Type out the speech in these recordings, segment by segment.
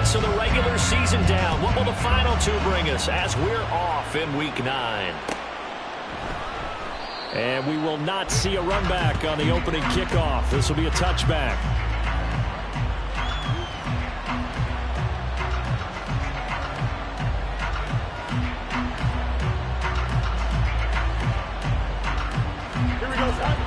minutes of the regular season down. What will the final two bring us as we're off in Week 9? And we will not see a run back on the opening kickoff. This will be a touchback. Here we go, son.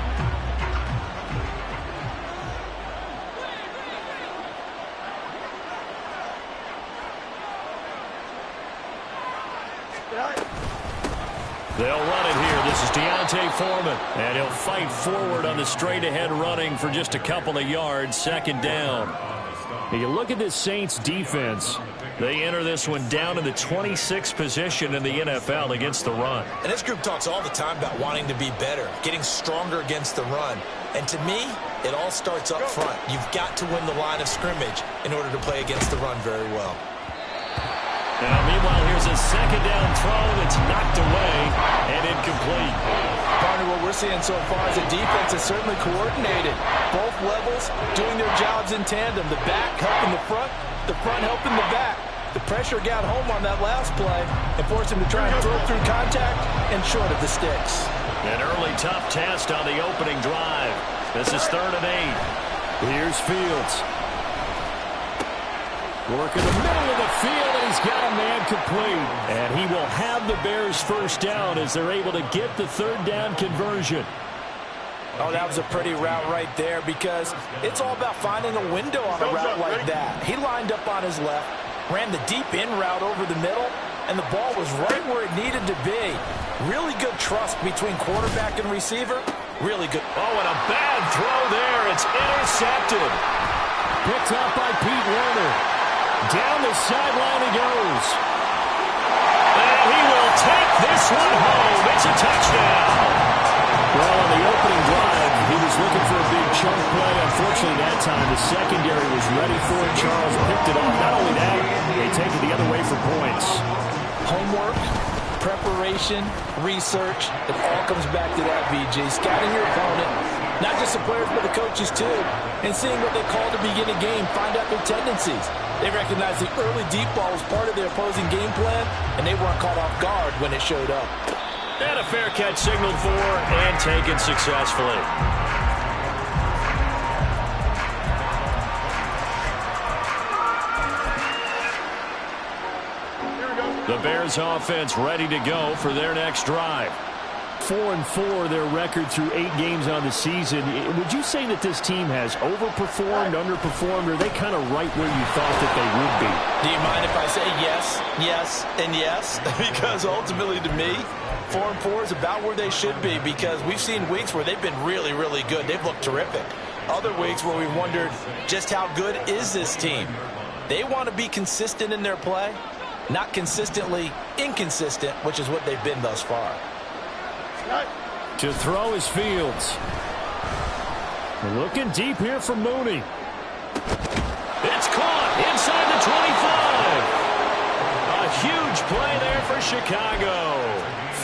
They'll run it here. This is Deontay Foreman. And he'll fight forward on the straight-ahead running for just a couple of yards. Second down. You look at this Saints defense. They enter this one down in the 26th position in the NFL against the run. And this group talks all the time about wanting to be better, getting stronger against the run. And to me, it all starts up front. You've got to win the line of scrimmage in order to play against the run very well. Now, meanwhile, here's a second down throw that's knocked away and incomplete. Partner, what we're seeing so far is the defense is certainly coordinated. Both levels doing their jobs in tandem. The back helping the front helping the back. The pressure got home on that last play and forced him to try and throw through contact and short of the sticks. An early tough test on the opening drive. This is 3rd and 8. Here's Fields. Working the middle of the field, and he's got a man complete. And he will have the Bears first down as they're able to get the 3rd down conversion. Oh, that was a pretty route right there because it's all about finding a window on a route like that. He lined up on his left, ran the deep in route over the middle, and the ball was right where it needed to be. Really good trust between quarterback and receiver. Really good. Oh, and a bad throw there. It's intercepted. Picked up by Pete Werner. Down the sideline he goes. And he will take this one home. It's a touchdown. Well, on the opening drive, he was looking for a big chunk play. Unfortunately, that time, the secondary was ready for it. Charles picked it off. Not only that, they take it the other way for points. Homework, preparation, research, it all comes back to that, VG. Scouting your opponent, not just the players, but the coaches too, and seeing what they call to begin a game, find out their tendencies. They recognize the early deep ball was part of their opposing game plan, and they weren't caught off guard when it showed up. And a fair catch signaled for and taken successfully. The Bears offense ready to go for their next drive. 4-4 their record through 8 games on the season. Would you say that this team has overperformed, underperformed, or are they kind of right where you thought that they would be? Do you mind if I say yes, yes, and yes? Because ultimately to me, 4-4 is about where they should be because we've seen weeks where they've been really, really good. They've looked terrific. Other weeks where we wondered just how good is this team? They want to be consistent in their play, not consistently inconsistent, which is what they've been thus far. To throw is Fields. Looking deep here for Mooney. It's caught inside the 25. A huge play there for Chicago.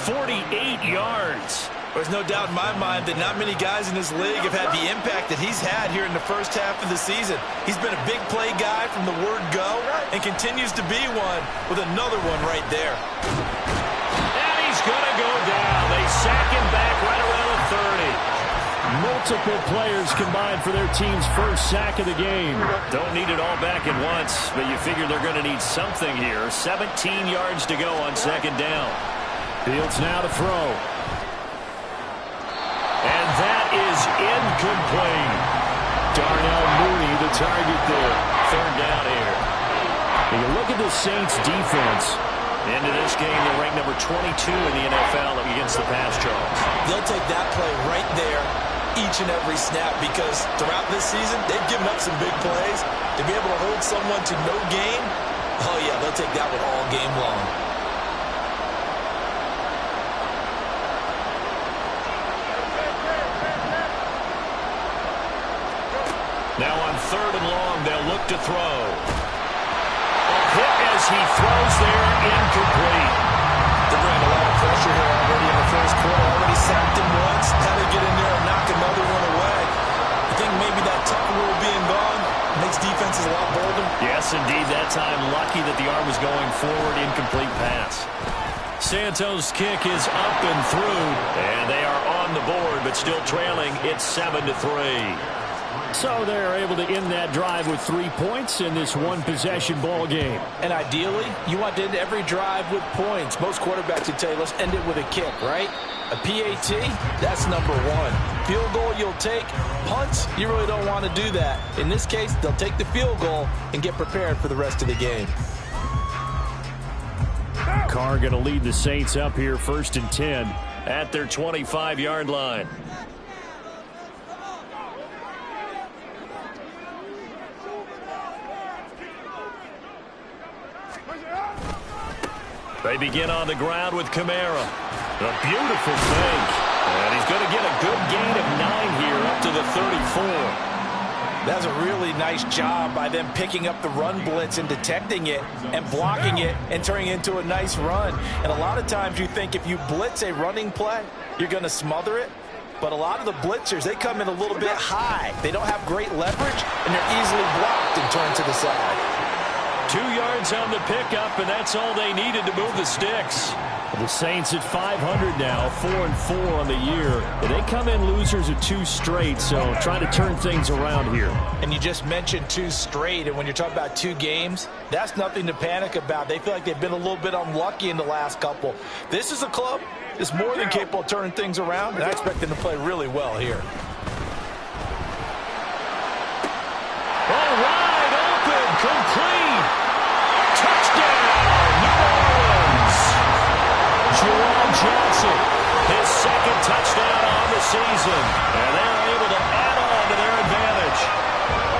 48 yards. There's no doubt in my mind that not many guys in this league have had the impact that he's had here in the first half of the season. He's been a big play guy from the word go and continues to be one with another one right there. And he's going to go down. They sack him back right around the 30. Multiple players combined for their team's first sack of the game. Don't need it all back at once, but you figure they're going to need something here. 17 yards to go on second down. Fields now to throw. And that is incomplete. Darnell Mooney, the target there. 3rd down here. And you look at the Saints defense. Into this game, they're ranked number 22 in the NFL against the pass, Charles. They'll take that play right there each and every snap because throughout this season, they've given up some big plays. To be able to hold someone to no gain, oh yeah, they'll take that one all game long. Now on 3rd and long, they'll look to throw. A hit as he throws there, incomplete. They're bringing a lot of pressure here already in the first quarter. Already sacked him once. How to get in there and knock another one away. I think maybe that Tucker rule being gone makes defenses a lot bolder. Yes, indeed. That time, lucky that the arm was going forward. Incomplete pass. Santos' kick is up and through, and they are on the board, but still trailing. It's 7-3. So they're able to end that drive with 3 points in this one-possession ball game. And ideally, you want to end every drive with points. Most quarterbacks would tell you, let's end it with a kick, right? A PAT, that's number one. Field goal you'll take. Punts, you really don't want to do that. In this case, they'll take the field goal and get prepared for the rest of the game. Carr going to lead the Saints up here 1st and 10 at their 25-yard line. They begin on the ground with Kamara. A beautiful fake. And he's going to get a good gain of 9 here up to the 34. That's a really nice job by them picking up the run blitz and detecting it and blocking it and turning it into a nice run. And a lot of times you think if you blitz a running play, you're going to smother it. But a lot of the blitzers, they come in a little bit high. They don't have great leverage, and they're easily blocked and turned to the side. 2 yards on the pickup, and that's all they needed to move the sticks. The Saints at 500 now, 4-4 on the year. And they come in losers of 2 straight, so trying to turn things around here. And you just mentioned 2 straight, and when you're talking about 2 games, that's nothing to panic about. They feel like they've been a little bit unlucky in the last couple. This is a club that's more than capable of turning things around, and I expect them to play really well here. All wide open, complete. Touchdown, New Orleans. Jerome Johnson, his 2nd touchdown on the season. And they're able to add on to their advantage.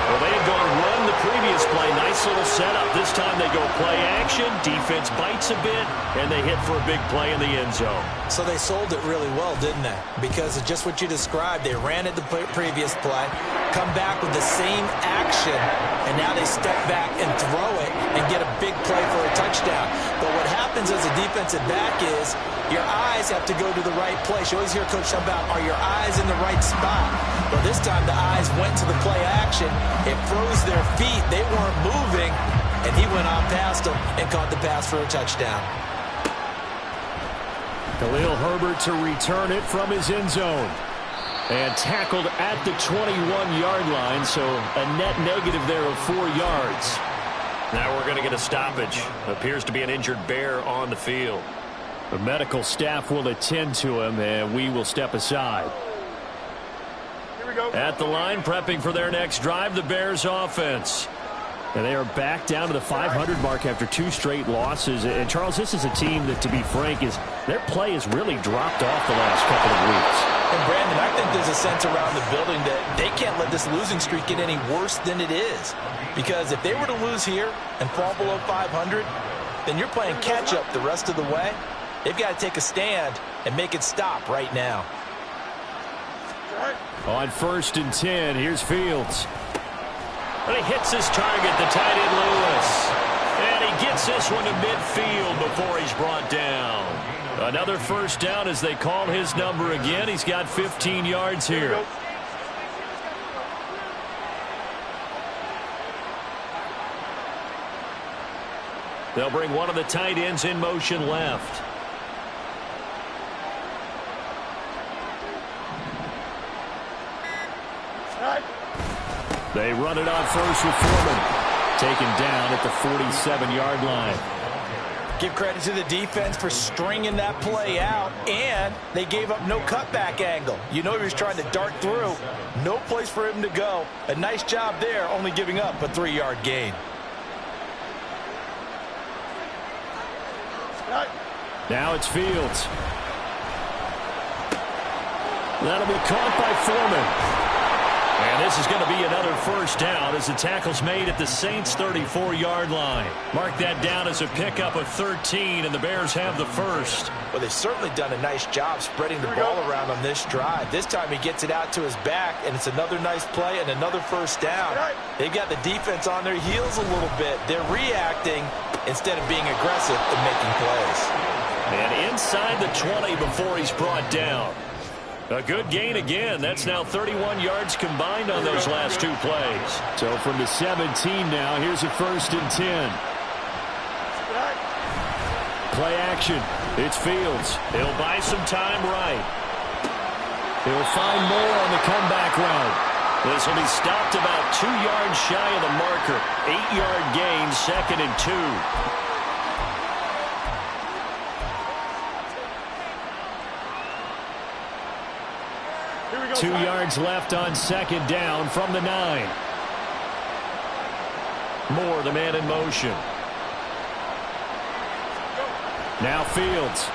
Well, they had gone run the previous play. Nice little setup. This time they go play action. Defense bites a bit, and they hit for a big play in the end zone. So they sold it really well, didn't they? Because of just what you described. They ran at the previous play, come back with the same action, and now they step back and throw it and get a big play for a touchdown. But what happens as a defensive back is your eyes have to go to the right place. You always hear Coach talk about, are your eyes in the right spot? Well, this time the eyes went to the play action. It froze their feet. They weren't moving, and he went on past them and caught the pass for a touchdown. Khalil Herbert to return it from his end zone. And tackled at the 21-yard line, so a net negative there of 4 yards. Now we're going to get a stoppage. Appears to be an injured Bear on the field. The medical staff will attend to him, and we will step aside. Here we go. At the line, prepping for their next drive, the Bears offense. And they are back down to the 500 mark after 2 straight losses. And, Charles, this is a team that, to be frank, their play has really dropped off the last couple of weeks. And, Brandon, I think there's a sense around the building that they can't let this losing streak get any worse than it is. Because if they were to lose here and fall below 500, then you're playing catch-up the rest of the way. They've got to take a stand and make it stop right now. On 1st and 10, here's Fields. And he hits his target, the tight end Lewis. And he gets this one to midfield before he's brought down. Another first down as they call his number again. He's got 15 yards here. They'll bring one of the tight ends in motion left. They run it on first with Foreman. Taken down at the 47-yard line. Give credit to the defense for stringing that play out, and they gave up no cutback angle. You know he was trying to dart through. No place for him to go. A nice job there, only giving up a 3-yard gain. Now it's Fields. That'll be caught by Foreman. And this is going to be another first down as the tackle's made at the Saints' 34-yard line. Mark that down as a pickup of 13, and the Bears have the first. Well, they've certainly done a nice job spreading the ball around on this drive. This time he gets it out to his back, and it's another nice play and another first down. They've got the defense on their heels a little bit. They're reacting instead of being aggressive and making plays. And inside the 20 before he's brought down. A good gain again. That's now 31 yards combined on those last 2 plays. So from the 17 now, here's a 1st and 10. Play action. It's Fields. He'll buy some time right. He'll find more on the comeback route. This will be stopped about 2 yards shy of the marker. 8-yard gain, 2nd and 2. 2 yards left on 2nd down from the 9. Moore, the man in motion. Now Fields.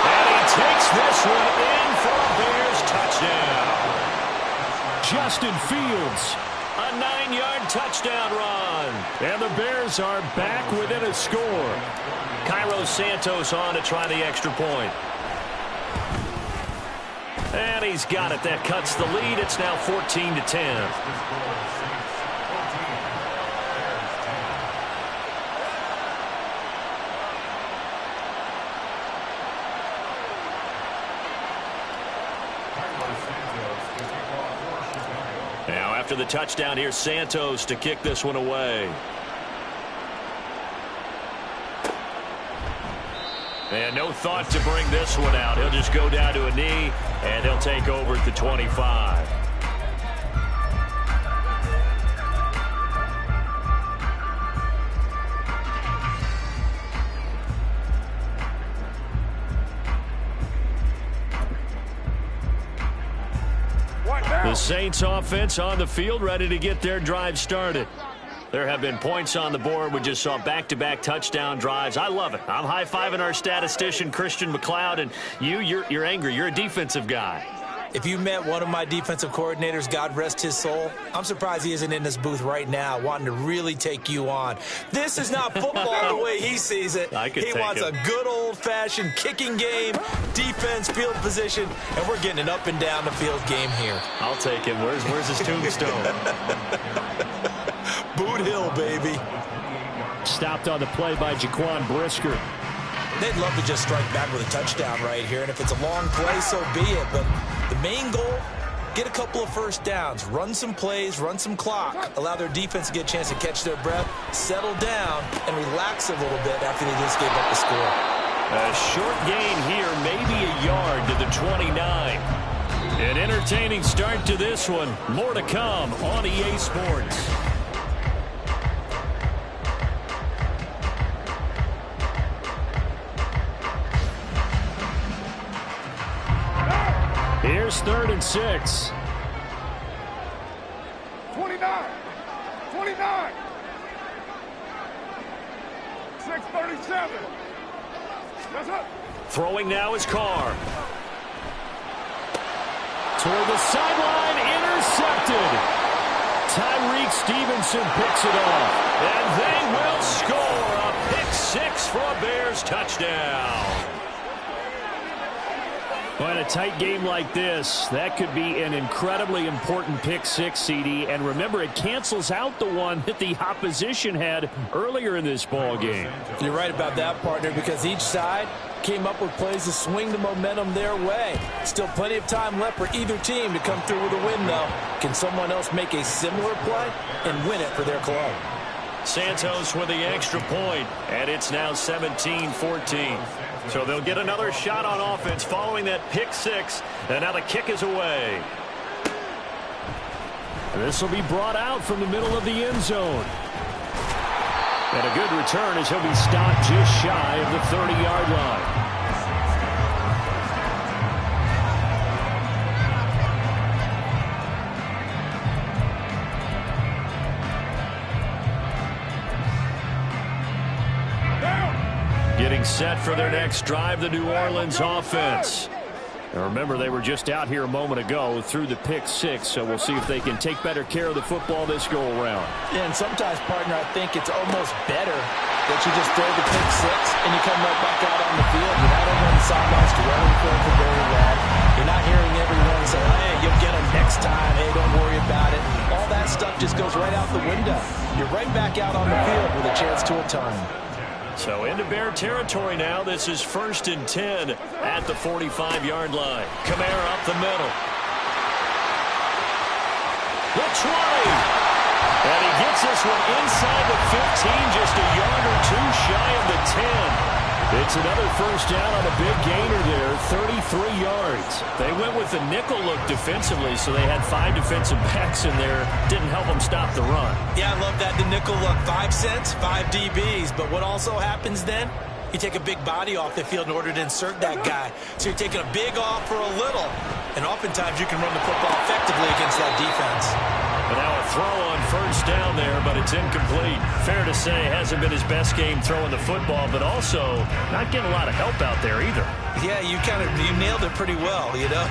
And he takes this one in for a Bears touchdown. Justin Fields, a 9-yard touchdown run. And the Bears are back within a score. Cairo Santos on to try the extra point. And he's got it. That cuts the lead. It's now 14-10. Now after the touchdown, here's Santos to kick this one away. And no thought to bring this one out. He'll just go down to a knee, and he'll take over at the 25. The Saints offense on the field, ready to get their drive started. There have been points on the board. We just saw back-to-back touchdown drives. I love it. I'm high-fiving our statistician, Christian McLeod, and you're angry. You're a defensive guy. If you met one of my defensive coordinators, God rest his soul, I'm surprised he isn't in this booth right now wanting to really take you on. This is not football the way he sees it. He wants a good old-fashioned kicking game, defense, field position, and we're getting an up and down the field game here. I'll take him. Where's his tombstone? Boot Hill, baby. Stopped on the play by Jaquan Brisker. They'd love to just strike back with a touchdown right here, and if it's a long play, so be it. But the main goal, get a couple of first downs, run some plays, run some clock, allow their defense to get a chance to catch their breath, settle down, and relax a little bit after they just gave up the score. A short gain here, maybe a yard to the 29. An entertaining start to this one. More to come on EA Sports. Here's 3rd and 6. 29. 29. 6:37. That's up. Throwing now is Carr. Toward the sideline, intercepted. Tyreek Stevenson picks it off. And they will score a pick 6 for a Bears touchdown. Well, in a tight game like this, that could be an incredibly important pick 6, CD. And remember, it cancels out the one that the opposition had earlier in this ball game. You're right about that, partner, because each side came up with plays to swing the momentum their way. Still plenty of time left for either team to come through with a win, though. Can someone else make a similar play and win it for their club? Santos with the extra point, and it's now 17-14. So they'll get another shot on offense following that pick 6, and now the kick is away. This will be brought out from the middle of the end zone. And a good return as he'll be stopped just shy of the 30-yard line. Getting set for their next drive, the New Orleans offense. And remember, they were just out here a moment ago through the pick 6, so we'll see if they can take better care of the football this go-around. Yeah, and sometimes, partner, I think it's almost better that you just throw the pick 6 and you come right back out on the field. You're not over on the sidelines dwelling for very long. You're not hearing everyone say, hey, you'll get them next time. Hey, don't worry about it. All that stuff just goes right out the window. You're right back out on the field with a chance to atone. So into Bear territory now. This is 1st and 10 at the 45-yard line. Kamara up the middle. The 20. And he gets this one inside the 15, just a yard or two shy of the 10. It's another first down on a big gainer there, 33 yards. They went with the nickel look defensively, so they had 5 defensive backs in there. Didn't help them stop the run. Yeah, I love that, the nickel look. 5 cents, 5 DBs. But what also happens then? You take a big body off the field in order to insert that guy. So you're taking a big off for a little. And oftentimes you can run the football effectively against that defense. But now a throw on first down there, but it's incomplete. Fair to say, hasn't been his best game throwing the football, but also not getting a lot of help out there either. Yeah, you nailed it pretty well, you know.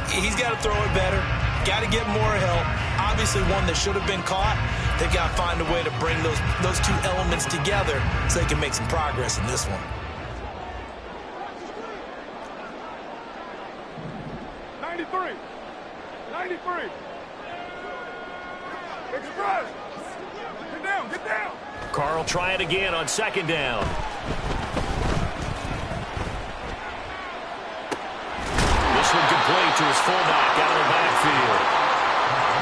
He's got to throw it better. Got to get more help. Obviously one that should have been caught. They've got to find a way to bring those two elements together so they can make some progress in this one. 93. 93. Express. Get down, get down. Carl try it again on 2nd down. This one complete to his fullback out of the backfield.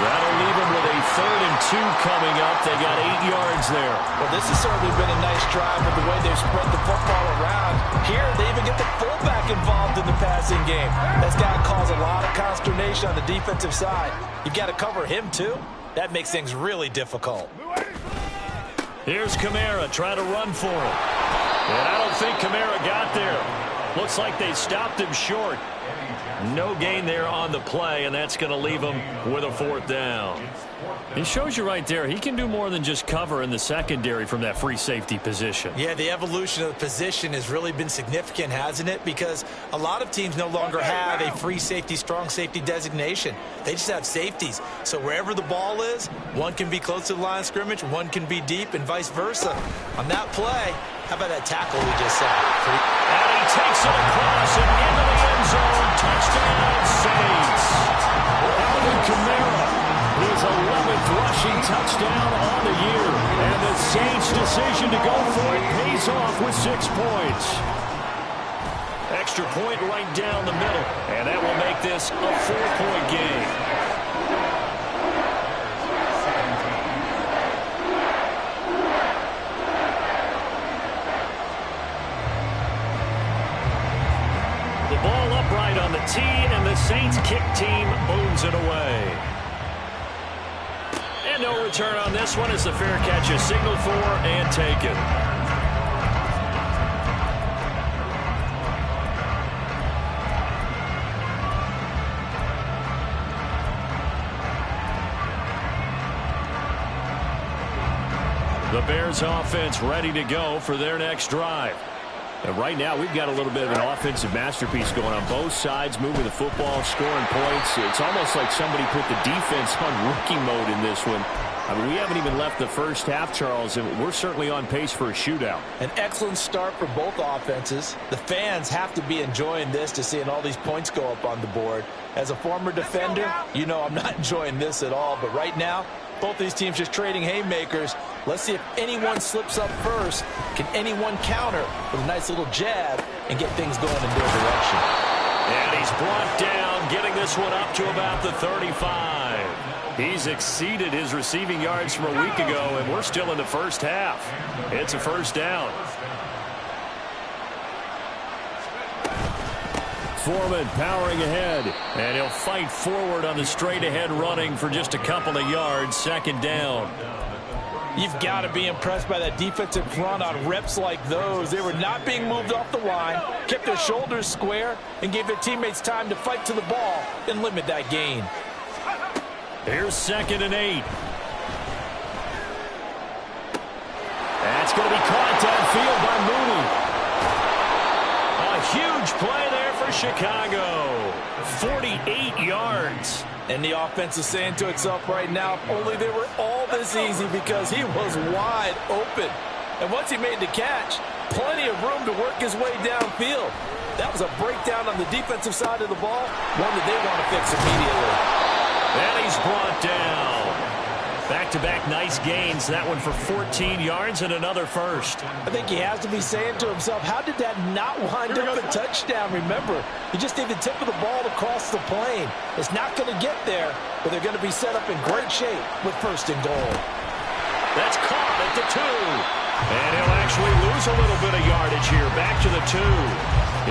That'll leave him with a 3rd and 2 coming up. They got 8 yards there. Well, this has certainly been a nice drive with the way they've spread the football around. Here, they even get the fullback involved in the passing game. That's got to cause a lot of consternation on the defensive side. You've got to cover him, too. That makes things really difficult. Here's Kamara trying to run for him. And I don't think Kamara got there. Looks like they stopped him short. No gain there on the play, and that's going to leave him with a 4th down. It shows you right there, he can do more than just cover in the secondary from that free safety position. Yeah, the evolution of the position has really been significant, hasn't it? Because a lot of teams no longer have a free safety, strong safety designation. They just have safeties. So wherever the ball is, one can be close to the line of scrimmage, one can be deep, and vice versa. On that play, how about that tackle we just saw? And he takes it across and into the end zone. Touchdown, Saints. Alvin Kamara, his 11th rushing touchdown on the year. And the Saints' decision to go for it pays off with 6 points. Extra point right down the middle. And that will make this a 4-point game. Ball upright on the tee, and the Saints kick team moves it away. And no return on this one as the fair catch is signaled for and taken. The Bears offense ready to go for their next drive. And right now, we've got a little bit of an offensive masterpiece going on both sides, moving the football, scoring points. It's almost like somebody put the defense on rookie mode in this one. I mean, we haven't even left the first half, Charles, and we're certainly on pace for a shootout. An excellent start for both offenses. The fans have to be enjoying this to seeing all these points go up on the board. As a former defender, you know I'm not enjoying this at all. But right now, both these teams just trading haymakers. Let's see if anyone slips up first. Can anyone counter with a nice little jab and get things going in their direction? And he's brought down, getting this one up to about the 35. He's exceeded his receiving yards from a week ago, and we're still in the first half. It's a first down. Foreman powering ahead, and he'll fight forward on the straight-ahead running for just a couple of yards. 2nd down. You've got to be impressed by that defensive front on reps like those. They were not being moved off the line, kept their shoulders square, and gave their teammates time to fight to the ball and limit that gain. Here's 2nd and 8. That's going to be caught downfield by Mooney. A huge play there for Chicago. 48 yards. And the offense is saying to itself right now, if only they were all this easy, because he was wide open. And once he made the catch, plenty of room to work his way downfield. That was a breakdown on the defensive side of the ball, one that they want to fix immediately. And he's brought down. Back-to-back nice gains. That one for 14 yards and another first. I think he has to be saying to himself, how did that not wind up a touchdown? Remember, you just need the tip of the ball to cross the plane. It's not going to get there, but they're going to be set up in great shape with first and goal. That's caught at the 2. And he'll actually lose a little bit of yardage here. Back to the 2.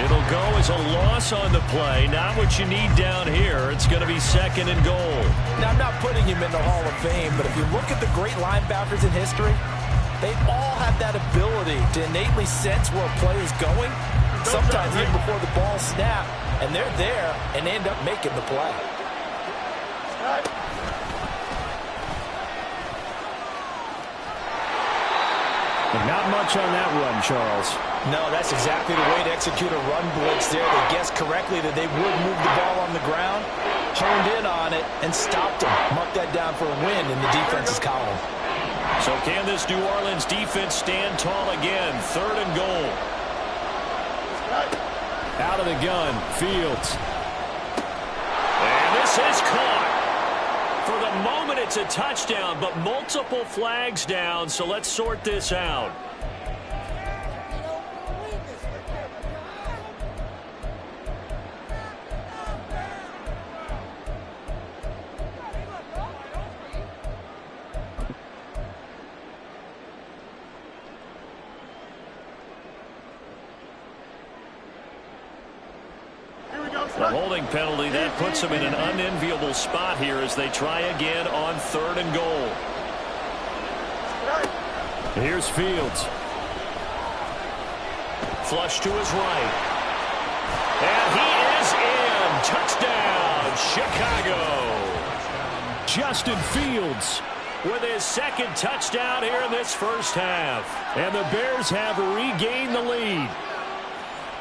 It'll go as a loss on the play. Not what you need down here. It's going to be second and goal. Now, I'm not putting him in the Hall of Fame, but if you look at the great linebackers in history, they all have that ability to innately sense where a play is going, sometimes even before the ball snaps, and they're there and end up making the play. But not much on that run, Charles. No, that's exactly the way to execute a run blitz there. They guessed correctly that they would move the ball on the ground, honed in on it, and stopped them. Mark that down for a win in the defense's column. So can this New Orleans defense stand tall again? Third and goal. Out of the gun, Fields. And this is caught. For the moment, it's a touchdown, but multiple flags down, so let's sort this out. The holding penalty, that puts them in an unenviable spot here as they try again on third and goal. Here's Fields. Flush to his right. And he is in. Touchdown, Chicago. Justin Fields with his second touchdown here in this first half. And the Bears have regained the lead.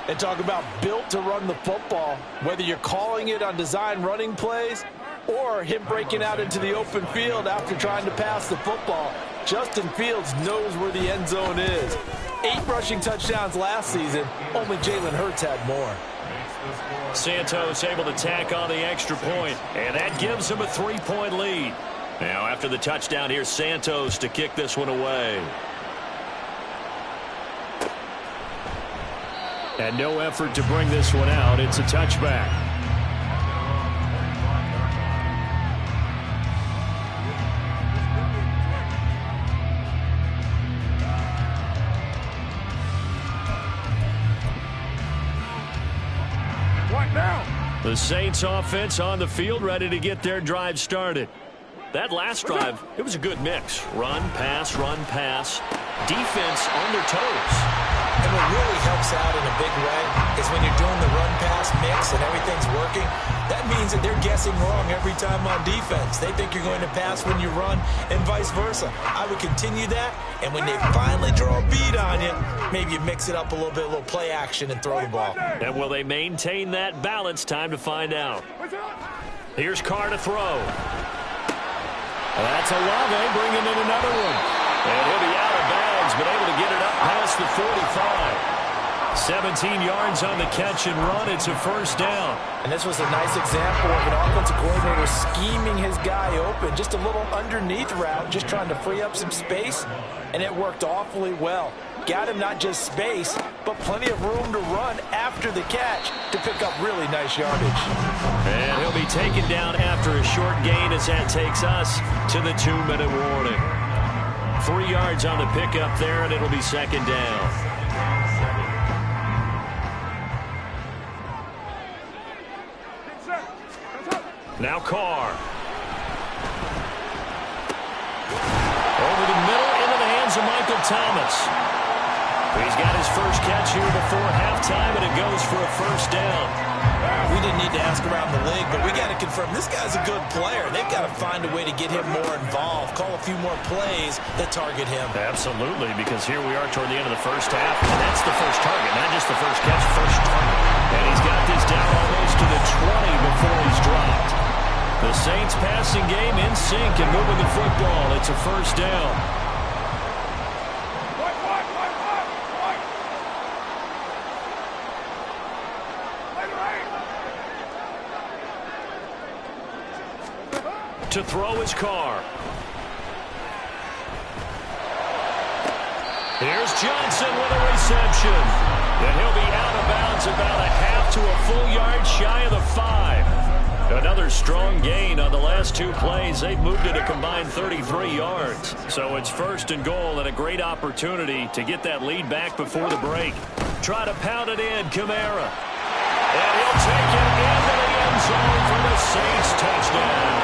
And talk about built to run the football, whether you're calling it on design running plays or him breaking out into the open field after trying to pass the football. Justin Fields knows where the end zone is. 8 rushing touchdowns last season. Only Jalen Hurts had more. Santos able to tack on the extra point, and that gives him a 3-point lead. Now after the touchdown, here's Santos to kick this one away. And no effort to bring this one out. It's a touchback. What now? The Saints offense on the field, ready to get their drive started. That last drive, it was a good mix. Run, pass, defense on their toes. And what really helps out in a big way is when you're doing the run-pass mix and everything's working, that means that they're guessing wrong every time on defense. They think you're going to pass when you run and vice versa. I would continue that, and when they finally draw a beat on you, maybe you mix it up a little bit, a little play action and throw the ball. And will they maintain that balance? Time to find out. Here's Carr to throw. That's Olave bringing in another one. And he'll be out of bounds, but able to get it up past the 45. 17 yards on the catch and run. It's a first down. And this was a nice example of an offensive coordinator scheming his guy open. Just a little underneath route, just trying to free up some space, and it worked awfully well. Got him not just space, but plenty of room to run after the catch to pick up really nice yardage. And he'll be taken down after a short gain as that takes us to the 2-minute warning. 3 yards on the pickup there, and it'll be second down. Now Carr. Over the middle into the hands of Michael Thomas. He's got his first catch here before halftime, and it goes for a first down. We didn't need to ask around the league, but we got to confirm this guy's a good player. They've got to find a way to get him more involved, call a few more plays that target him. Absolutely, because here we are toward the end of the first half, and that's the first target, not just the first catch, first target. And he's got this down almost to the 20 before he's dropped. The Saints passing game in sync and moving the football. It's a first down. To throw his Carr. Here's Johnson with a reception. And he'll be out of bounds about a half to a full yard shy of the 5. Another strong gain on the last 2 plays. They've moved it a combined 33 yards. So it's 1st and goal and a great opportunity to get that lead back before the break. Try to pound it in, Kamara. And he'll take it into the end zone for the Saints touchdown.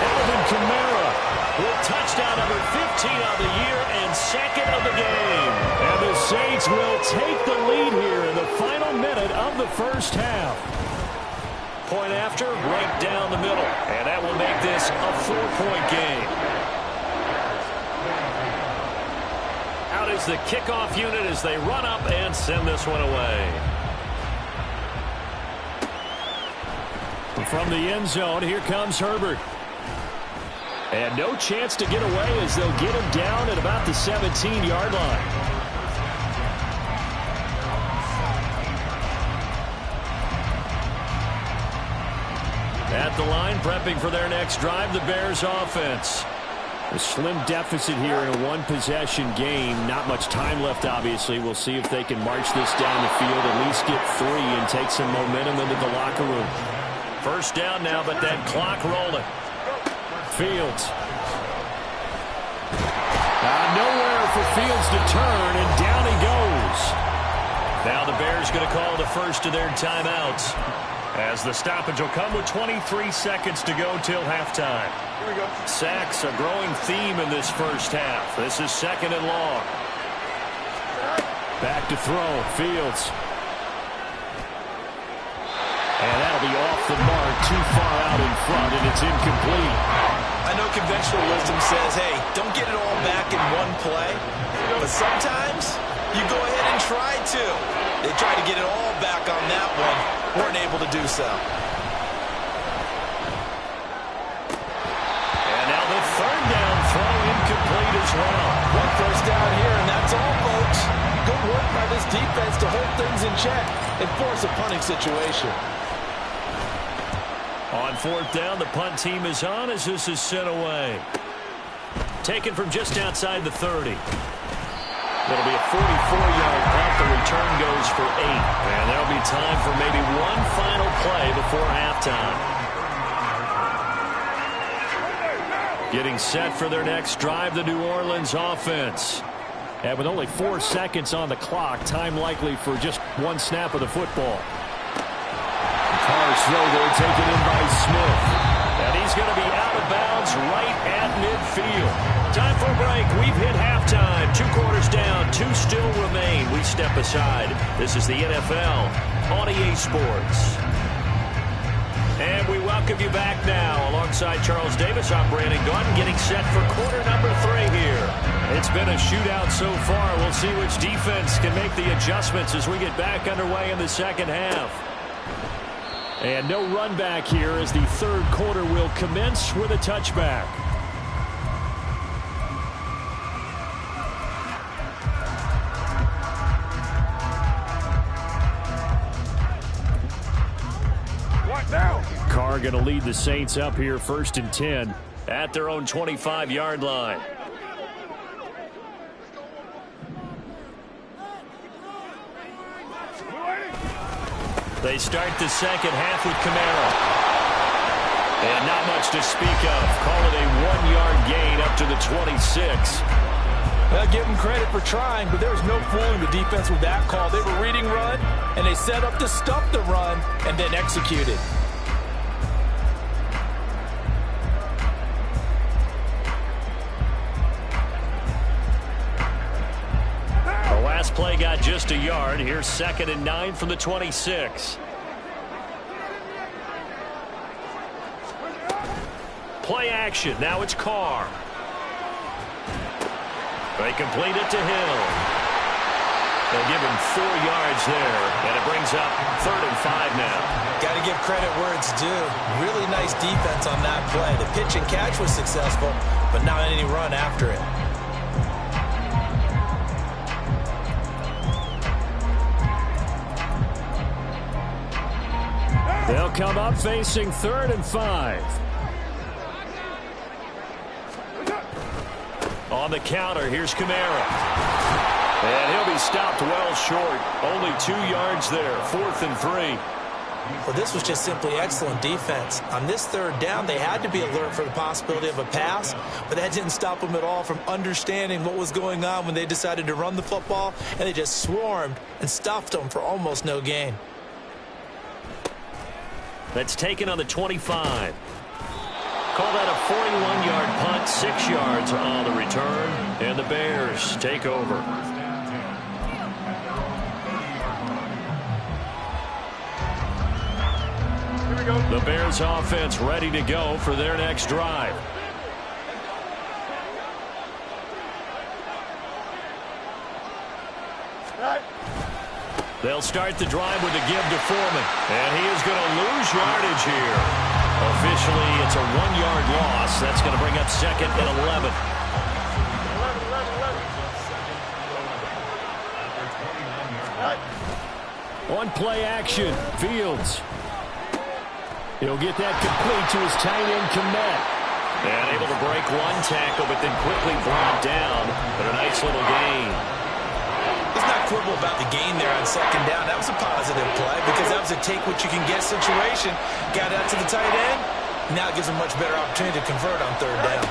Alvin Kamara with touchdown number 15 of the year and 2nd of the game. And the Saints will take the lead here in the final minute of the first half. Point after, right down the middle. And that will make this a 4-point game. Out is the kickoff unit as they run up and send this one away. From the end zone, here comes Herbert. And no chance to get away as they'll get him down at about the 17-yard line. At the line, prepping for their next drive, the Bears offense. A slim deficit here in a one-possession game. Not much time left, obviously. We'll see if they can march this down the field, at least get 3 and take some momentum into the locker room. First down now, but that clock rolling. Fields. Nowhere for Fields to turn, and down he goes. Now the Bears going to call the first of their timeouts, as the stoppage will come with 23 seconds to go till halftime. Here we go. Sacks, a growing theme in this first half. This is 2nd and long. Back to throw, Fields. And that'll be off the mark, too far out in front, and it's incomplete. I know conventional wisdom says, hey, don't get it all back in one play. But sometimes you go ahead and try to. They tried to get it all back on that one. Weren't able to do so. And now the 3rd down throw incomplete as well. One first down here, and that's all, folks. Good work by this defense to hold things in check and force a punting situation. On 4th down, the punt team is on as this is sent away. Taken from just outside the 30. It'll be a 44-yard punt. The return goes for 8. And there'll be time for maybe one final play before halftime. Getting set for their next drive, the New Orleans offense. And with only 4 seconds on the clock, time likely for just one snap of the football. Carr's throw there taken in by Smith. And he's going to be out of bounds right at midfield. Time for a break. We've hit halftime. 2 quarters down. 2 still remain. We step aside. This is the NFL on EA Sports. And we welcome you back now. Alongside Charles Davis, I'm Brandon Gaudin, getting set for quarter number 3 here. It's been a shootout so far. We'll see which defense can make the adjustments as we get back underway in the second half. And no run back here as the 3rd quarter will commence with a touchback. What now? Carr going to lead the Saints up here 1st and 10 at their own 25-yard line. They start the second half with Kamara. And not much to speak of. Call it a 1-yard gain up to the 26. Well, give them credit for trying, but there was no fooling the defense with that call. They were reading run, and they set up to stop the run and then executed. Play got just a yard. Here's 2nd and 9 from the 26. Play action. Now it's Carr. They complete it to Hill. They'll give him 4 yards there, and it brings up 3rd and 5 now. Got to give credit where it's due. Really nice defense on that play. The pitch and catch was successful, but not any run after it. They'll come up facing 3rd and 5. On the counter, here's Kamara. And he'll be stopped well short. Only 2 yards there. 4th and 3. Well, this was just simply excellent defense. On this 3rd down, they had to be alert for the possibility of a pass, but that didn't stop them at all from understanding what was going on when they decided to run the football, and they just swarmed and stuffed them for almost no gain. That's taken on the 25. Call that a 41-yard punt, 6 yards on the return, and the Bears take over. The Bears offense ready to go for their next drive. They'll start the drive with a give to Foreman. And he is going to lose yardage here. Officially, it's a 1-yard loss. That's going to bring up 2nd and 11. On play action, Fields. He'll get that complete to his tight end, Kmet. And able to break 1 tackle, but then quickly brought down. But a nice little gain. Let's not quibble about the gain there on 2nd down. That was a positive play because that was a take-what-you-can-get situation. Got out to the tight end. Now it gives him a much better opportunity to convert on 3rd down.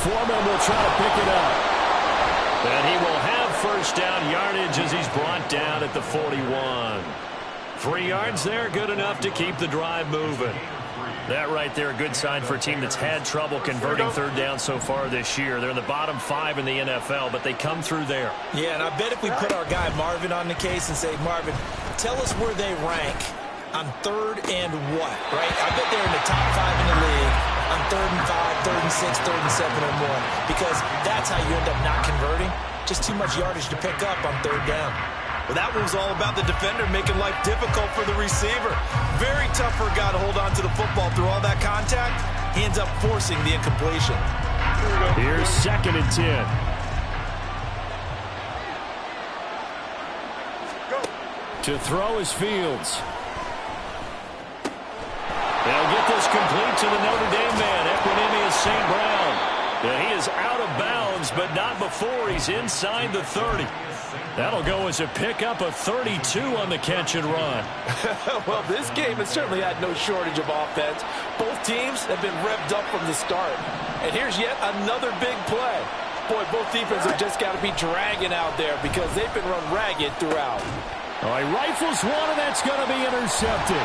Foreman will try to pick it up. And he will have 1st down yardage as he's brought down at the 41. 3 yards there, good enough to keep the drive moving. That right there, a good sign for a team that's had trouble converting 3rd down so far this year. They're in the bottom 5 in the NFL, but they come through there. Yeah, and I bet if we put our guy Marvin on the case and say, Marvin, tell us where they rank on 3rd and what, right? I bet they're in the top 5 in the league on 3rd and 5, 3rd and 6, 3rd and 7 or more, because that's how you end up not converting. Just too much yardage to pick up on 3rd down. Well, that one was all about the defender making life difficult for the receiver. Very tough for a guy to hold on to the football through all that contact. He ends up forcing the incompletion. Here's 2nd and 10. To throw is Fields. They'll get this complete to the Notre Dame man, Equinemius St. Brown. And he is out of bounds, but not before he's inside the 30. That'll go as a pickup of 32 on the catch and run. Well, this game has certainly had no shortage of offense. Both teams have been revved up from the start. And here's yet another big play. Boy, both defenses have just got to be dragging out there because they've been run ragged throughout. All right, rifles one, and that's going to be intercepted.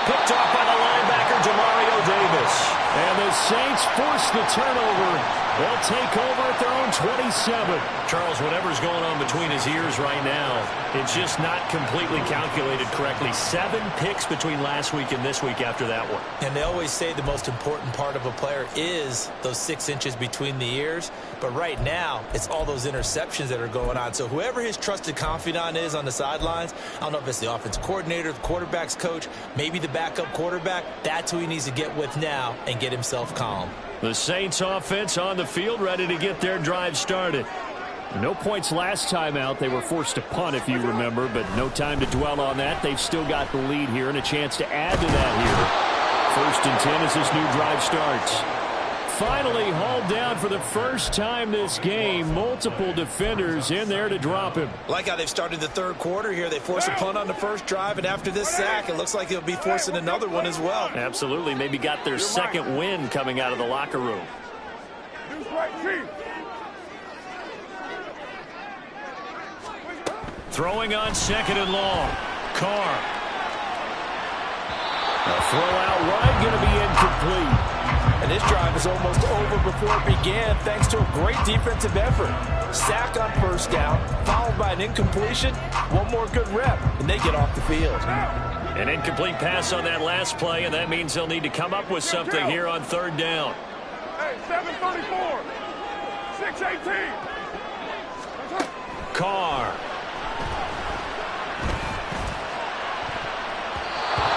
Picked off by the linebacker, Demario Davis. And the Saints force the turnover. They'll take over at their own 27. Charles, whatever's going on between his ears right now, it's just not completely calculated correctly. 7 picks between last week and this week after that one. And they always say the most important part of a player is those 6 inches between the ears. But right now, it's all those interceptions that are going on. So whoever his trusted confidant is on the sidelines, I don't know if it's the offensive coordinator, the quarterback's coach, maybe the backup quarterback, that's who he needs to get with now and get himself calm. The Saints offense on the field, ready to get their drive started. No points last time out. They were forced to punt, if you remember, but no time to dwell on that. They've still got the lead here and a chance to add to that here. 1st and 10 as this new drive starts. Finally hauled down for the first time this game. Multiple defenders in there to drop him. Like how they've started the 3rd quarter here. They force a punt on the first drive, and after this sack, it looks like they'll be forcing another one as well. Absolutely. Maybe got their 2nd win coming out of the locker room. Throwing on 2nd and long. Carr. A throw out right, going to be incomplete. And this drive is almost over before it began thanks to a great defensive effort. Sack on 1st down, followed by an incompletion. One more good rep, and they get off the field. An incomplete pass on that last play, and that means they'll need to come up with something here on 3rd down. Hey, 7:34, 6:18. Carr.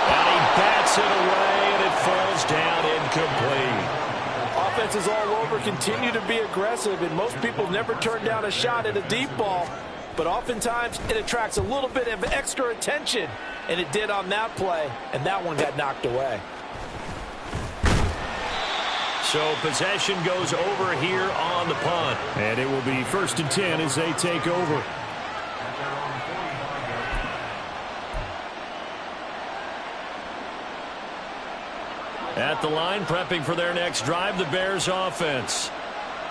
And he bats it away, and it falls down incomplete. Offenses all over continue to be aggressive, and most people never turn down a shot at a deep ball. But oftentimes, it attracts a little bit of extra attention, and it did on that play, and that one got knocked away. So possession goes over here on the punt. And it will be 1st and 10 as they take over. At the line, prepping for their next drive, the Bears offense.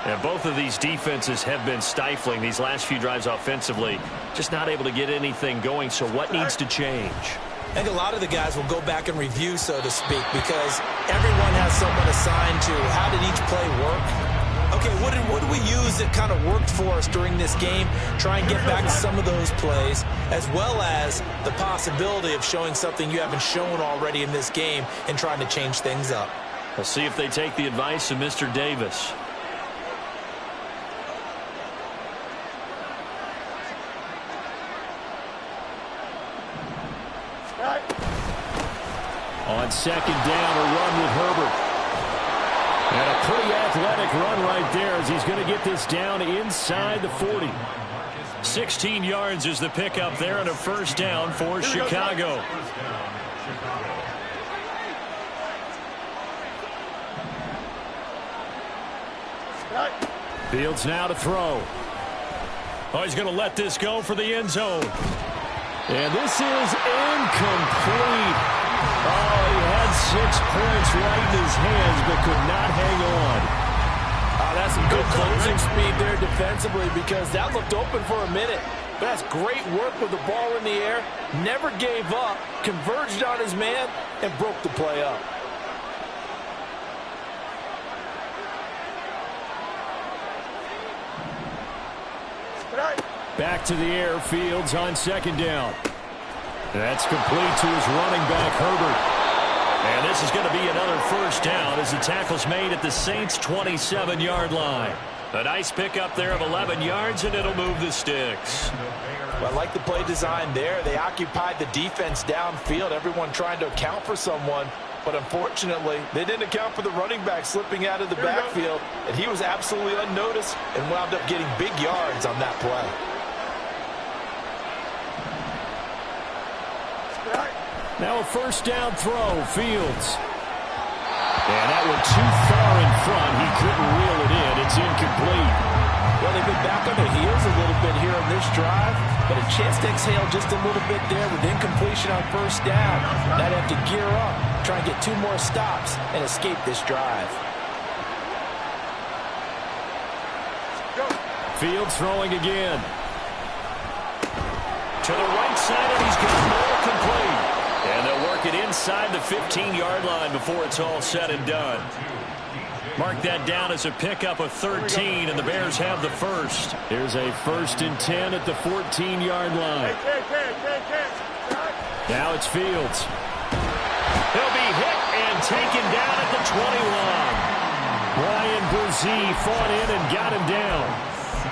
And both of these defenses have been stifling these last few drives offensively. Just not able to get anything going, so what needs to change? I think a lot of the guys will go back and review, so to speak, because everyone has someone assigned to how did each play work. Okay, what did we use that kind of worked for us during this game? Try and get back to some of those plays, as well as the possibility of showing something you haven't shown already in this game and trying to change things up. We'll see if they take the advice of Mr. Davis. On 2nd down, a run with Herbert. And a pretty athletic run right there as he's going to get this down inside the 40. 16 yards is the pickup there and a 1st down for Chicago. Fields now to throw. Oh, he's going to let this go for the end zone. And this is incomplete. Oh, he had 6 points right in his hands, but could not hang on. That's some good closing speed there defensively, because that looked open for a minute. But that's great work with the ball in the air. Never gave up, converged on his man, and broke the play up. Back to the air, Fields on 2nd down. That's complete to his running back, Herbert. And this is going to be another 1st down as the tackle's made at the Saints' 27-yard line. A nice pickup there of 11 yards, and it'll move the sticks. Well, I like the play design there. They occupied the defense downfield, everyone trying to account for someone. But unfortunately, they didn't account for the running back slipping out of the backfield, and he was absolutely unnoticed and wound up getting big yards on that play. Now a 1st down throw, Fields. And that went too far in front. He couldn't reel it in. It's incomplete. Well, they've been back on their heels a little bit here on this drive, but a chance to exhale just a little bit there with incompletion on 1st down. Now they have to gear up, try and get 2 more stops, and escape this drive. Fields throwing again. To the right side, and he's got more complete. And they'll work it inside the 15-yard line before it's all said and done. Mark that down as a pickup of 13, and the Bears have the 1st. Here's a 1st and 10 at the 14-yard line. Now it's Fields. He'll be hit and taken down at the 21. Brian Brzee fought in and got him down.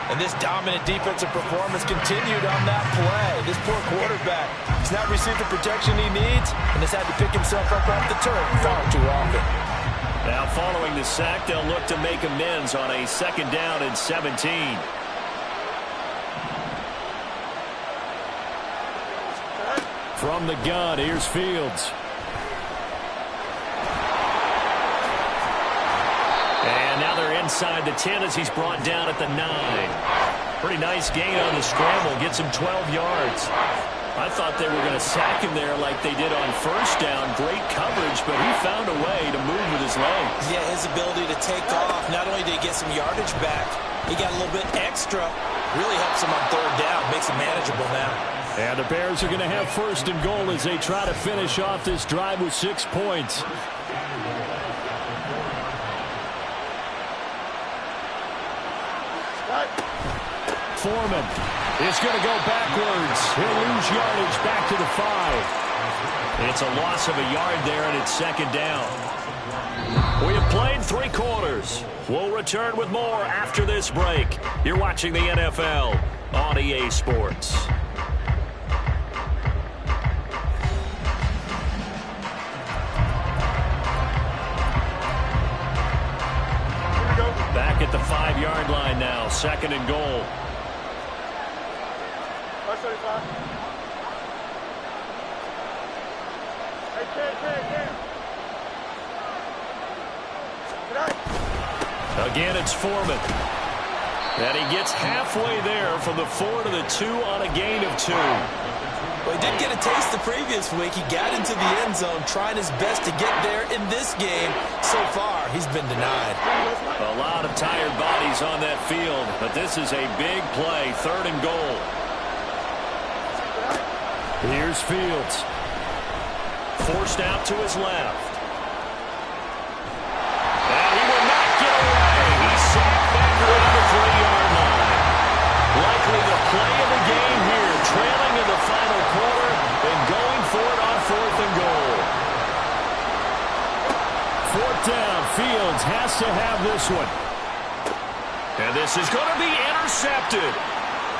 And this dominant defensive performance continued on that play. This poor quarterback has not received the protection he needs and has had to pick himself up off the turf far too often. Now following the sack, they'll look to make amends on a 2nd down and 17. From the gun, here's Fields. And now they're inside the 10 as he's brought down at the 9. Pretty nice gain on the scramble. Gets him 12 yards. I thought they were going to sack him there like they did on 1st down. Great coverage, but he found a way to move with his legs. Yeah, his ability to take off. Not only did he get some yardage back, he got a little bit extra. Really helps him on 3rd down. Makes it manageable now. And the Bears are going to have 1st and goal as they try to finish off this drive with 6 points. Foreman is going to go backwards. He'll lose yardage back to the 5. It's a loss of a yard there, and it's 2nd down. We have played 3 quarters. We'll return with more after this break. You're watching the NFL on EA Sports. Back at the 5-yard line now. 2nd and goal. 35. Hey, Cam. Good night. Again, it's Foreman. And he gets halfway there from the 4 to the 2 on a gain of 2. Well, he did get a taste the previous week. He got into the end zone trying his best to get there in this game. So far, he's been denied. A lot of tired bodies on that field, but this is a big play, 3rd and goal. Here's Fields. Forced out to his left. And he will not get away. He's sacked back around the 3-yard line. Likely the play of the game here, trailing in the final quarter and going for it on 4th and goal. 4th down, Fields has to have this one. And this is going to be intercepted.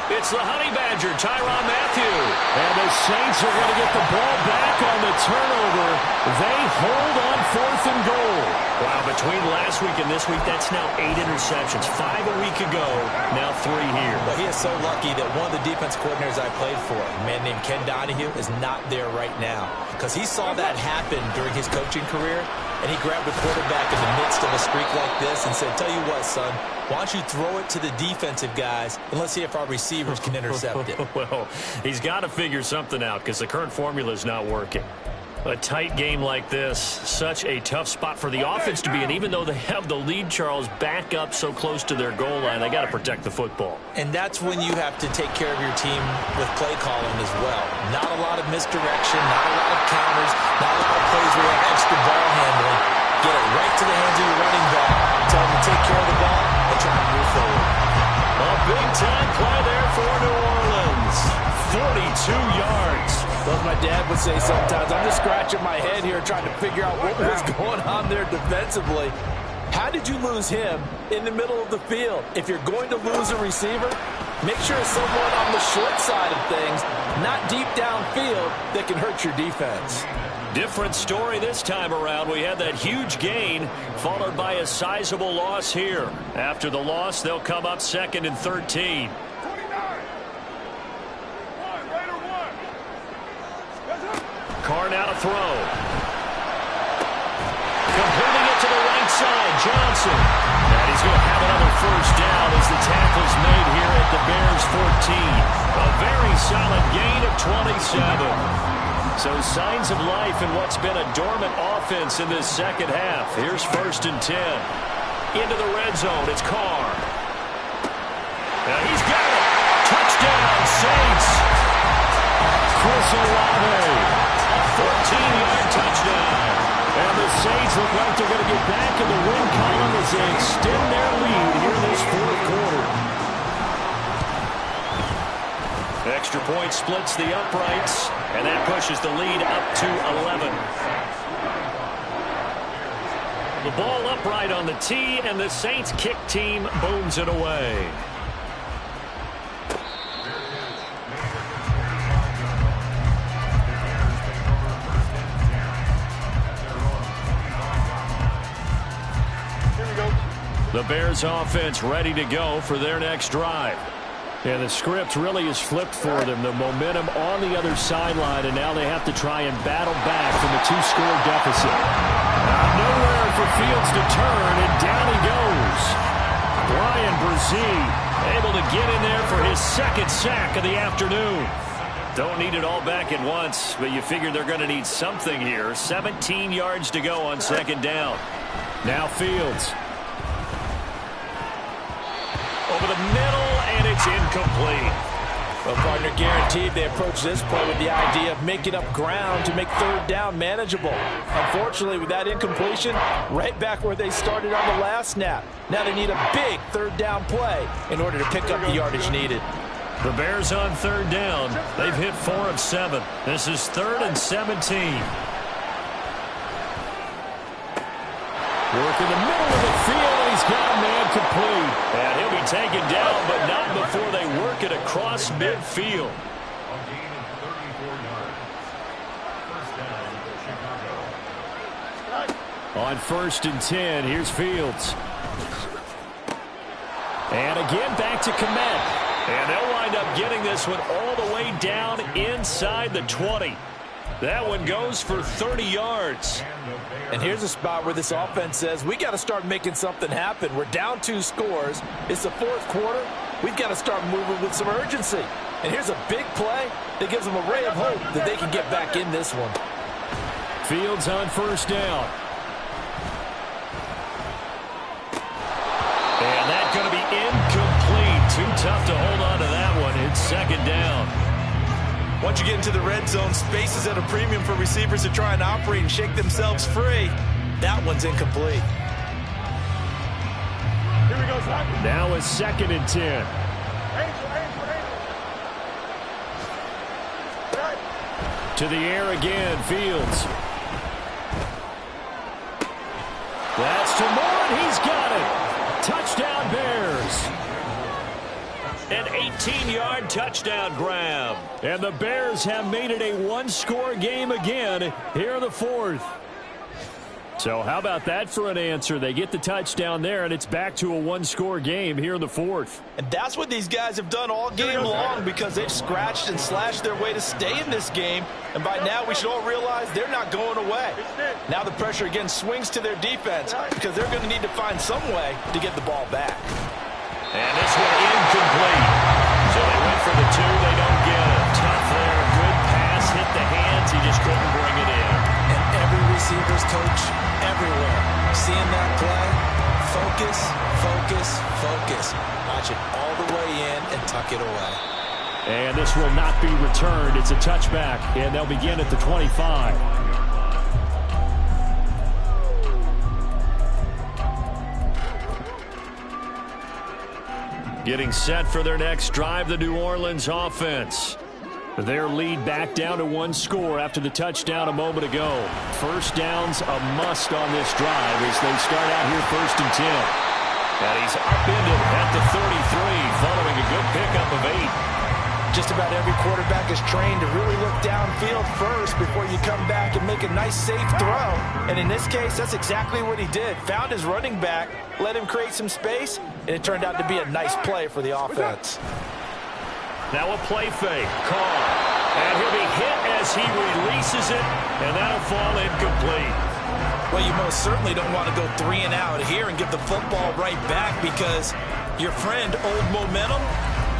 It's the Honey Badger, Tyrann Mathieu. And the Saints are going to get the ball back on the turnover. They hold on 4th and goal. Wow, between last week and this week, that's now 8 interceptions. 5 a week ago, now 3 here. Well, he is so lucky that one of the defense coordinators I played for, a man named Ken Donahue, is not there right now. Because he saw that happen during his coaching career, and he grabbed the quarterback in the midst of a streak like this and said, tell you what, son, why don't you throw it to the defensive guys, and let's see if our receivers can intercept it. Well, he's got to figure something out because the current formula is not working. A tight game like this, such a tough spot for the offense to be in, even though they have the lead, Charles, back up so close to their goal line. They got to protect the football. And that's when you have to take care of your team with play calling as well. Not a lot of misdirection, not a lot of counters, not a lot of plays where you have extra ball handling. Get it right to the hands of your running back, tell him to take care of the ball, and try to move forward. A big-time play there for New Orleans. 42 yards. Well, my dad would say sometimes, I'm just scratching my head here trying to figure out what was going on there defensively. How did you lose him in the middle of the field? If you're going to lose a receiver, make sure it's someone on the short side of things, not deep downfield, that can hurt your defense. Different story this time around. We had that huge gain followed by a sizable loss here. After the loss, they'll come up 2nd and 13. Carr now to throw. Completing it to the right side, Johnson. And he's going to have another 1st down as the tackle's made here at the Bears 14. A very solid gain of 27. So signs of life in what's been a dormant offense in this second half. Here's 1st and 10. Into the red zone, it's Carr. Now he's got it. Touchdown, Saints. Chris Olave. A 14-yard touchdown. And the Saints look like they're going to get back in the win column as they extend their lead here in this 4th quarter. Extra point splits the uprights, and that pushes the lead up to 11. The ball upright on the tee, and the Saints kick team booms it away. The Bears offense ready to go for their next drive. And the script really is flipped for them. The momentum on the other sideline, and now they have to try and battle back from a 2-score deficit. Nowhere for Fields to turn, and down he goes. Brian Brzee able to get in there for his 2nd sack of the afternoon. Don't need it all back at once, but you figure they're going to need something here. 17 yards to go on 2nd down. Now Fields. Over the middle, and it's incomplete. Well, partner, guaranteed they approach this play with the idea of making up ground to make 3rd down manageable. Unfortunately, with that incompletion, right back where they started on the last snap. Now they need a big 3rd down play in order to pick up the yardage needed. The Bears on 3rd down. They've hit 4 of 7. This is 3rd and 17. Work in the middle of the field, and he's got a man complete. And he'll be taken down, but not before they work it across midfield. On 1st and 10, here's Fields. And again, back to Kmet. And they'll wind up getting this one all the way down inside the 20. That one goes for 30 yards. And here's a spot where this offense says, we got to start making something happen. We're down 2 scores. It's the 4th quarter. We've got to start moving with some urgency. And here's a big play that gives them a ray of hope that they can get back in this one. Fields on first down. And that's going to be incomplete. Too tough to hold on to that one. It's 2nd down. Once you get into the red zone, space is at a premium for receivers to try and operate and shake themselves free. That one's incomplete. Here we go, son. Now it's 2nd and 10. To the air again, Fields. That's to Moore, and he's got it. Touchdown, Bears. An 18-yard touchdown grab. And the Bears have made it a 1-score game again here in the 4th. So how about that for an answer? They get the touchdown there, and it's back to a 1-score game here in the 4th. And that's what these guys have done all game long because they've scratched and slashed their way to stay in this game. And by now, we should all realize they're not going away. Now the pressure again swings to their defense because they're going to need to find some way to get the ball back. And this one incomplete. So they went for the 2. They don't get it. Tough there. Good pass. Hit the hands. He just couldn't bring it in. And every receiver's coach everywhere, seeing that play, focus, focus, focus. Watch it all the way in and tuck it away. And this will not be returned. It's a touchback, and they'll begin at the 25. Getting set for their next drive, the New Orleans offense. Their lead back down to 1 score after the touchdown a moment ago. First down's a must on this drive as they start out here 1st and 10. And he's upended at the 33 following a good pickup of 8. Just about every quarterback is trained to really look downfield first before you come back and make a nice, safe throw. And in this case, that's exactly what he did. Found his running back, let him create some space, and it turned out to be a nice play for the offense. Now a play fake. Carr. And he'll be hit as he releases it, and that'll fall incomplete. Well, you most certainly don't want to go 3 and out here and give the football right back because your friend, Old Momentum,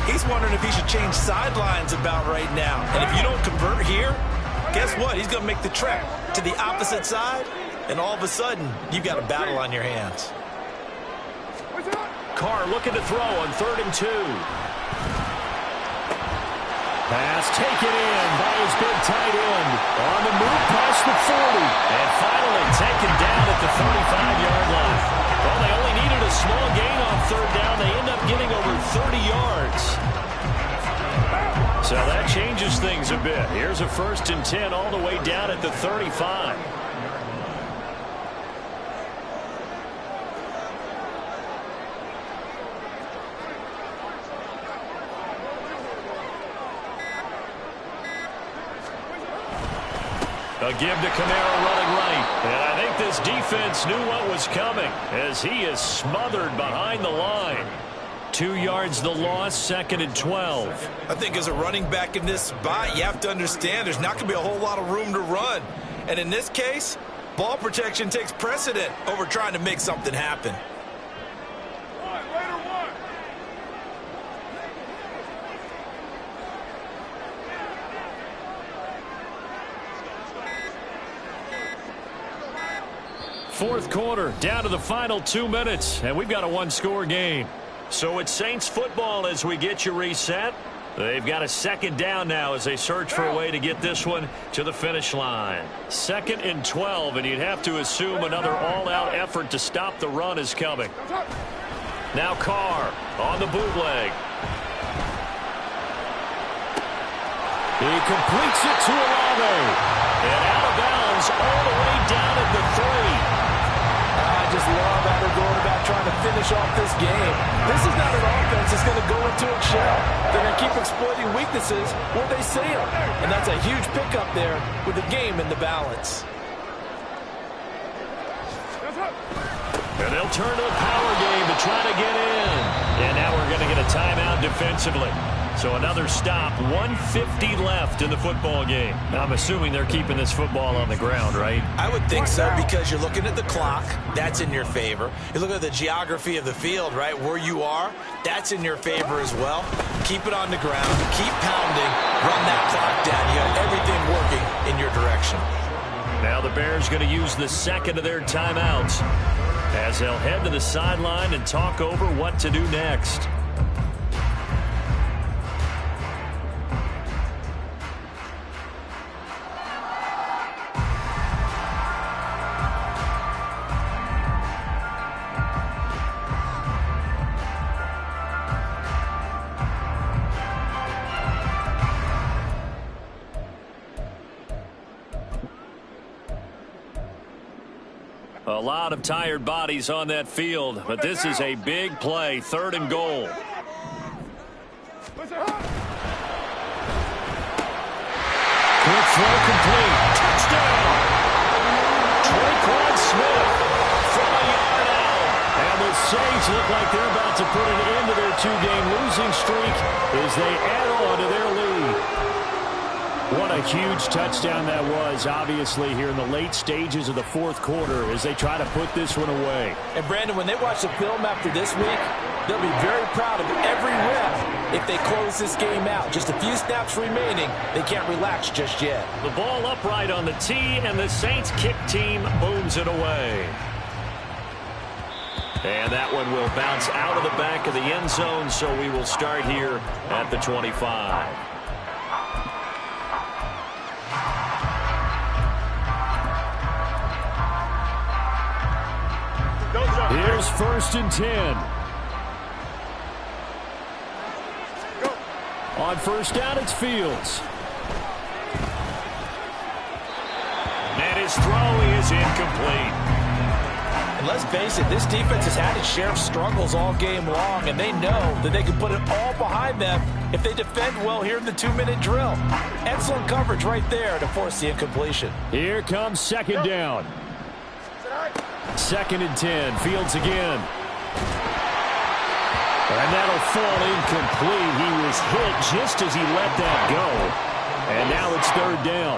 he's wondering if he should change sidelines about right now. And if you don't convert here, guess what? He's going to make the trek to the opposite side, and all of a sudden, you've got a battle on your hands. Carr looking to throw on 3rd and 2. Pass taken in by his big tight end. On the move past the 40. And finally taken down at the 35-yard line. Well, they only needed a small gain on 3rd down. They end up getting over 30 yards. So that changes things a bit. Here's a 1st and 10 all the way down at the 35. A give to Kamara running right. And I think this defense knew what was coming as he is smothered behind the line. 2 yards the loss, 2nd and 12. I think as a running back in this spot, you have to understand there's not going to be a whole lot of room to run. And in this case, ball protection takes precedent over trying to make something happen. Fourth quarter, down to the final 2 minutes, and we've got a 1-score game. So it's Saints football as we get you reset. They've got a 2nd down now as they search for a way to get this one to the finish line. 2nd and 12, and you'd have to assume another all-out effort to stop the run is coming. Now Carr on the bootleg. He completes it to Olave. And out of bounds all the way down at the 3. I just love how they're going about trying to finish off this game. This is not an offense that's going to go into its shell. They're going to keep exploiting weaknesses where they see them. And that's a huge pickup there with the game in the balance. And they'll turn to the power game to try to get in. And now we're going to get a timeout defensively. So another stop, 1:50 left in the football game. Now, I'm assuming they're keeping this football on the ground, right? I would think so, because you're looking at the clock. That's in your favor. You look at the geography of the field, right, where you are. That's in your favor as well. Keep it on the ground. Keep pounding. Run that clock down. You got everything working in your direction. Now the Bears going to use the second of their timeouts as they'll head to the sideline and talk over what to do next. A lot of tired bodies on that field, but this is a big play, 3rd and goal. Push it hard. Quick throw complete. Touchdown! Traquan Smith from a yard out. And the Saints look like they're about to put an end to their 2-game losing streak as they add on to their lead. What a huge touchdown that was, obviously, here in the late stages of the 4th quarter as they try to put this one away. And, Brandon, when they watch the film after this week, they'll be very proud of every rep if they close this game out. Just a few snaps remaining. They can't relax just yet. The ball upright on the tee, and the Saints kick team booms it away. And that one will bounce out of the back of the end zone, so we will start here at the 25. Here's 1st and 10. On 1st down, it's Fields. And his throw is incomplete. And let's face it, this defense has had its share of struggles all game long, and they know that they can put it all behind them if they defend well here in the 2-minute drill. Excellent coverage right there to force the incompletion. Here comes 2nd down. 2nd and 10. Fields again. And that'll fall incomplete. He was hit just as he let that go. And now it's 3rd down.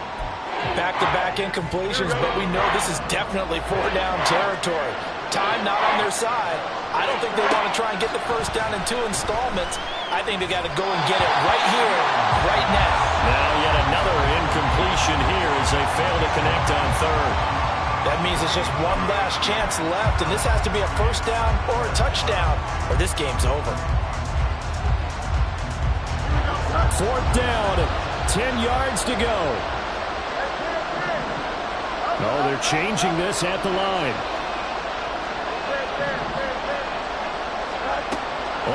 Back-to-back incompletions, but we know this is definitely 4-down territory. Time not on their side. I don't think they want to try and get the 1st down in 2 installments. I think they got to go and get it right here, right now. Now yet another incompletion here as they fail to connect on 3rd. That means it's just one last chance left, and this has to be a 1st down or a touchdown, or this game's over. 4th down, 10 yards to go. Oh, they're changing this at the line.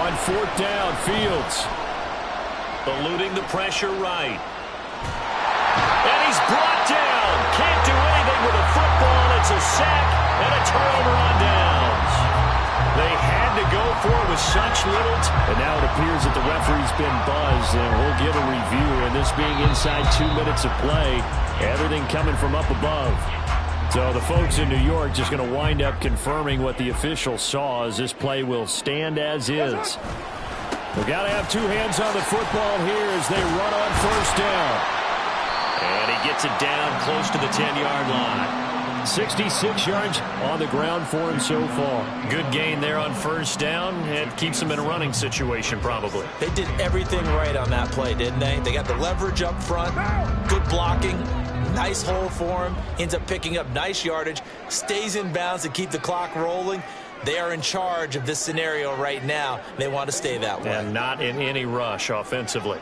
On 4th down, Fields. Eluding the pressure right. And he's brought down. Can't do anything with a football. It's a sack and a turnover on downs. They had to go for it with such little. And now it appears that the referee's been buzzed, and we'll get a review. And this being inside 2 minutes of play, everything coming from up above. So the folks in New York just going to wind up confirming what the official saw, as this play will stand as is. We've got to have 2 hands on the football here as they run on 1st down. And he gets it down close to the 10-yard line. 66 yards on the ground for him so far. Good gain there on 1st down. It keeps him in a running situation probably. They did everything right on that play, didn't they? They got the leverage up front, good blocking, nice hole for him, ends up picking up nice yardage, stays in bounds to keep the clock rolling. They are in charge of this scenario right now. They want to stay that way. And not in any rush offensively.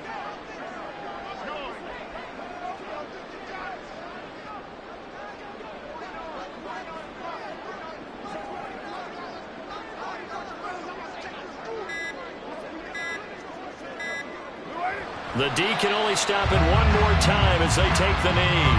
The D can only stop it one more time as they take the knee.